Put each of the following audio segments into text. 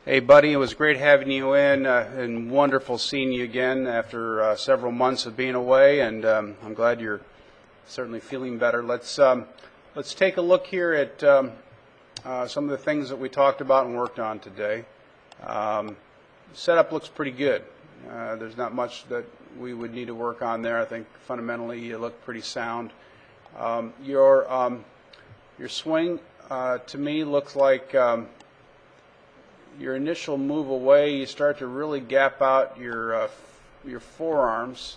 Hey, buddy, it was great having you in and wonderful seeing you again after several months of being away, and I'm glad you're certainly feeling better. Let's take a look here at some of the things that we talked about and worked on today. Setup looks pretty good. There's not much that we would need to work on there. I think fundamentally you look pretty sound. Your swing to me looks like your initial move away, you start to really gap out your forearms,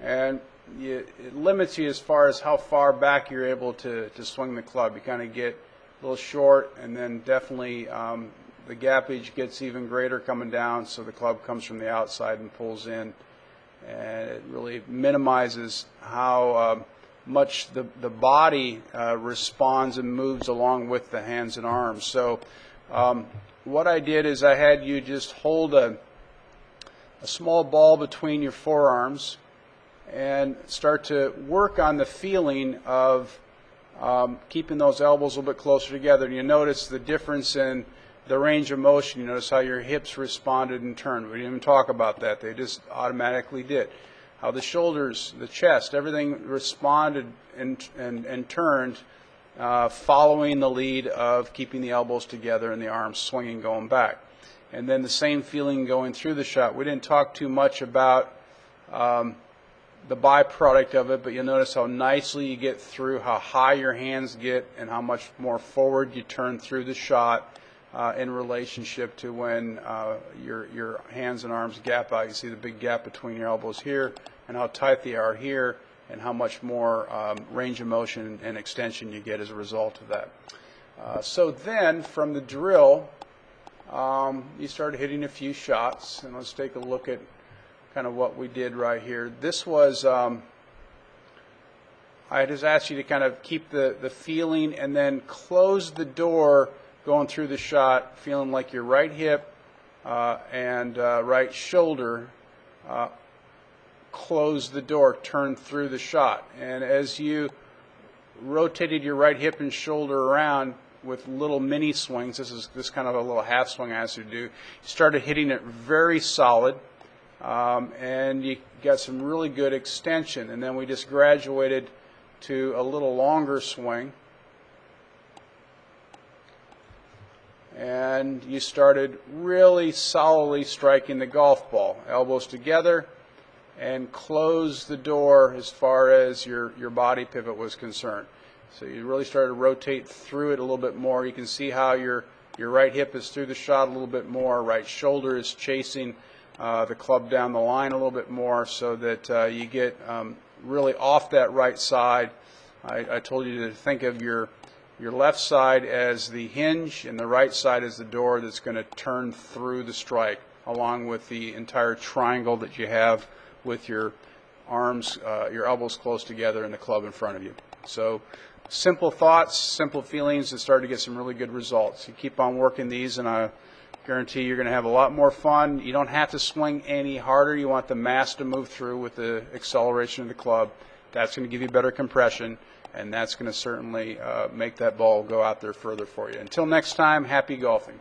and it limits you as far as how far back you're able to swing the club. You kind of get a little short, and then definitely the gappage gets even greater coming down, so the club comes from the outside and pulls in, and it really minimizes how much the body responds and moves along with the hands and arms. So what I did is I had you just hold a small ball between your forearms and start to work on the feeling of keeping those elbows a little bit closer together. And you notice the difference in the range of motion. You notice how your hips responded and turned. We didn't even talk about that. They just automatically did. How the shoulders, the chest, everything responded and turned following the lead of keeping the elbows together and the arms swinging going back. And then the same feeling going through the shot. We didn't talk too much about the byproduct of it, but you'll notice how nicely you get through, how high your hands get, and how much more forward you turn through the shot in relationship to when your hands and arms gap out. You see the big gap between your elbows here and how tight they are here, and how much more range of motion and extension you get as a result of that. So then from the drill, you started hitting a few shots, and let's take a look at kind of what we did right here. This was, I just asked you to kind of keep the feeling and then close the door going through the shot, feeling like your right hip and right shoulder close the door, turn through the shot. And as you rotated your right hip and shoulder around with little mini swings, this kind of a little half swing I asked you to do, you started hitting it very solid, and you got some really good extension. And then we just graduated to a little longer swing, and you started really solidly striking the golf ball, elbows together, and close the door as far as your body pivot was concerned. So you really started to rotate through it a little bit more. You can see how your right hip is through the shot a little bit more, right shoulder is chasing the club down the line a little bit more, so that you get really off that right side. I told you to think of your left side as the hinge and the right side as the door that's going to turn through the strike, along with the entire triangle that you have with your arms, your elbows close together and the club in front of you. So simple thoughts, simple feelings that start to get some really good results. You keep on working these, and I guarantee you're going to have a lot more fun. You don't have to swing any harder. You want the mass to move through with the acceleration of the club. That's going to give you better compression, and that's going to certainly make that ball go out there further for you. Until next time, happy golfing.